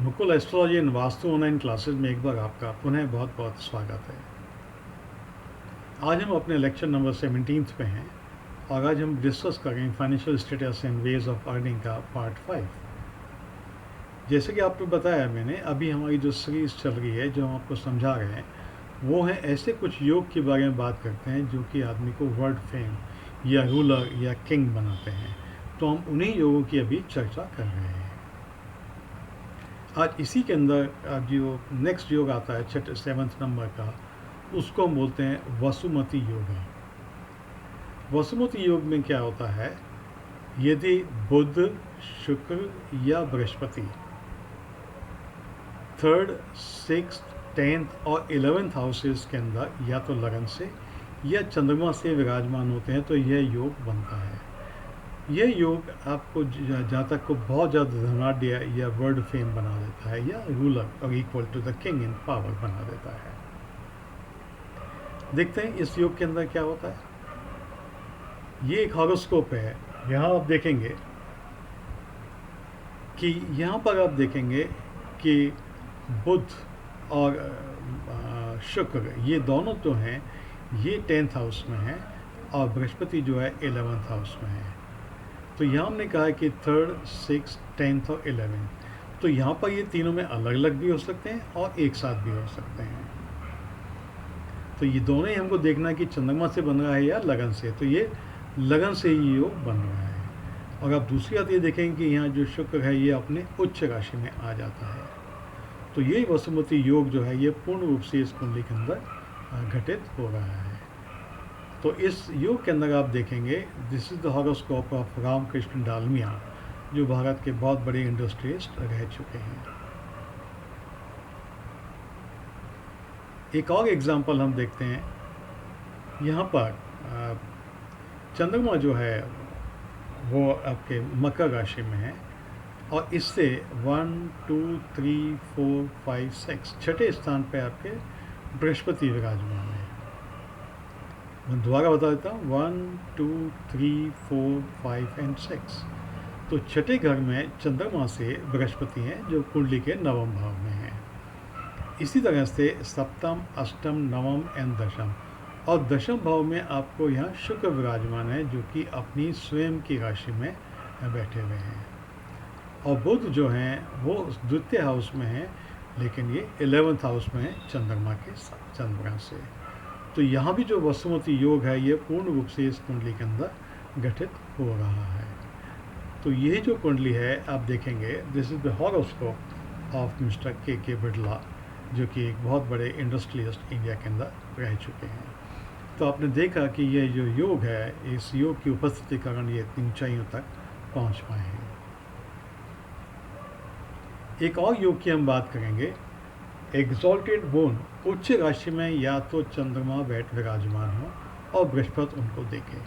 Mukul astrology and vastu online classes में एक बार आपका पुनः बहुत बहुत स्वागत है। आज हम अपने लेक्चर नंबर 17 पे हैं और आज हम डिस्कस करेंगे financial status and ways of earning का पार्ट 5। जैसे कि आपको बताया मैंने, अभी हमारी जो सीरीज चल रही है, जो हम आपको समझा रहे हैं, वो है ऐसे कुछ योग के बारे में बात करते हैं जो कि आदमी को वर्ल्ड फेम या रूलर या किंग बनाते हैं। तो हम उन्हीं योगों की अभी चर्चा कर रहे हैं। आज इसी के अंदर जो नेक्स्ट योग आता है 7th नंबर का, उसको हम बोलते हैं वसुमती योग। वसुमती योग में क्या होता है, यदि बुध, शुक्र या बृहस्पति 3rd, 6th, 10th और 11th हाउसेस के अंदर या तो लगन से या चंद्रमा से विराजमान होते हैं तो यह योग बनता है। यह योग आपको जातक को बहुत ज़्यादा धनाढ़ या वर्ल्ड फेम बना देता है या रूलर और equal to the king in power बना देता है। देखते हैं इस योग के अंदर क्या होता है। ये एक हॉरोस्कोप है। यहाँ आप देखेंगे कि यहाँ पर आप देखेंगे कि बुध और शुक्र ये दोनों तो हैं, ये 10th हाउस में हैं और बृहस्पति जो है 11th हाउस में है। तो यहाँ हमने कहा है कि 3rd, 6th, 10th और 11th, तो यहाँ पर ये तीनों में अलग अलग भी हो सकते हैं और एक साथ भी हो सकते हैं। तो ये दोनों ही हमको देखना है कि चंद्रमा से बन रहा है या लगन से। तो ये लगन से ही योग बन रहा है। और आप दूसरी बात ये देखेंगे कि यहाँ जो शुक्र है ये अपने उच्च राशि में आ जाता है। तो ये वसुमती योग जो है ये पूर्ण रूप से इस कुंडली के अंदर घटित हो रहा है। तो इस योग के अंदर आप देखेंगे, this is the horoscope of Ramkrishna Dalmia, जो भारत के बहुत बड़े इंडस्ट्रियलिस्ट रह चुके हैं। एक और एग्जांपल हम देखते हैं। यहाँ पर चंद्रमा जो है वो आपके मकर राशि में है और इससे 1, 2, 3, 4, 5, 6 छठे स्थान पे आपके बृहस्पति विराजमान है। मैं दोबारा बता देता हूँ, 1, 2, 3, 4, 5 एंड 6। तो छठे घर में चंद्रमा से बृहस्पति हैं जो कुंडली के नवम भाव में हैं। इसी तरह से सप्तम, अष्टम, नवम एंड दशम, और दशम भाव में आपको यहाँ शुक्र विराजमान है जो कि अपनी स्वयं की राशि में बैठे हुए हैं। और बुध जो हैं वो द्वितीय हाउस में हैं, लेकिन ये 11th हाउस में है चंद्रमा के साथ, चंद्रमा से। तो यहाँ भी जो वसुमती योग है ये पूर्ण रूप से इस कुंडली के अंदर घटित हो रहा है। तो ये जो कुंडली है आप देखेंगे, this is the horoscope of mister के बिड़ला, जो कि एक बहुत बड़े इंडस्ट्रियलिस्ट इंडिया के अंदर रह चुके हैं। तो आपने देखा कि ये जो योग है, इस योग की उपस्थिति के कारण ये इतनी ऊंचाइयों तक पहुंच पाए हैं। एक और योग की हम बात करेंगे, एग्जॉल्टेड बोन, उच्च राशि में या तो चंद्रमा विराजमान हो और बृहस्पति उनको देखे,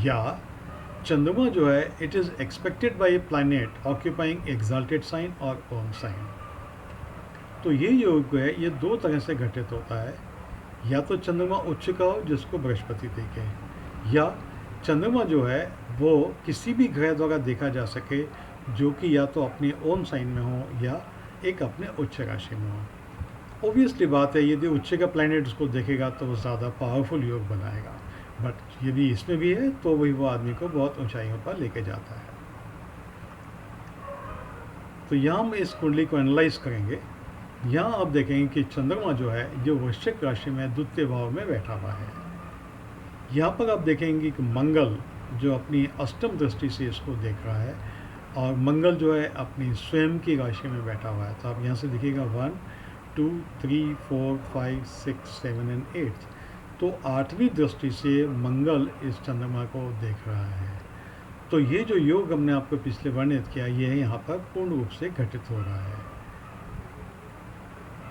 या चंद्रमा जो है it is expected by a planet occupying exalted sign और ओन साइन। तो ये योग है, ये दो तरह से घटित होता है। या तो चंद्रमा उच्च का हो जिसको बृहस्पति देखे, या चंद्रमा जो है वो किसी भी ग्रह द्वारा देखा जा सके जो कि या तो अपने ओन साइन में हो या एक अपने उच्च राशि में हो। ओबियसली बात है, यदि उच्च का प्लैनेट उसको देखेगा तो वो ज़्यादा पावरफुल योग बनाएगा, बट यदि इसमें भी है तो वही वो आदमी को बहुत ऊंचाइयों पर लेके जाता है। तो यहाँ हम इस कुंडली को एनालाइज करेंगे। यहाँ आप देखेंगे कि चंद्रमा जो है जो वृश्चिक राशि में द्वितीय भाव में बैठा हुआ है। यहाँ पर आप देखेंगे कि मंगल जो अपनी अष्टम दृष्टि से इसको देख रहा है, और मंगल जो है अपनी स्वयं की राशि में बैठा हुआ है। तो आप यहाँ से देखिएगा 1, 2, 3, 4, 5, 6, 7 एंड 8। तो 8वीं दृष्टि से मंगल इस चंद्रमा को देख रहा है। तो ये जो योग हमने आपको पिछले वर्णित किया, ये यहाँ पर पूर्ण रूप से घटित हो रहा है।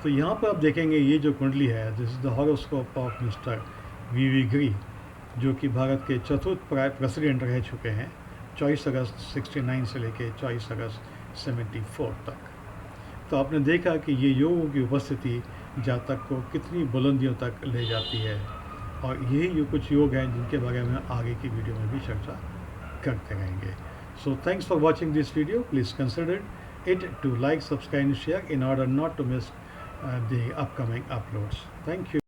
तो यहाँ पर आप देखेंगे ये जो कुंडली है, this is the horoscope of mister V Giri, जो कि भारत के चतुर्थ प्रेसिडेंट रह चुके हैं 24 अगस्त 69 से लेके 24 अगस्त 74 तक। तो आपने देखा कि ये योगों की उपस्थिति जातक को कितनी बुलंदियों तक ले जाती है, और यही कुछ योग हैं जिनके बारे में आगे की वीडियो में भी चर्चा करते रहेंगे। So thanks for watching this video. Please consider it to like, subscribe, and share in order not to miss the upcoming uploads. Thank you.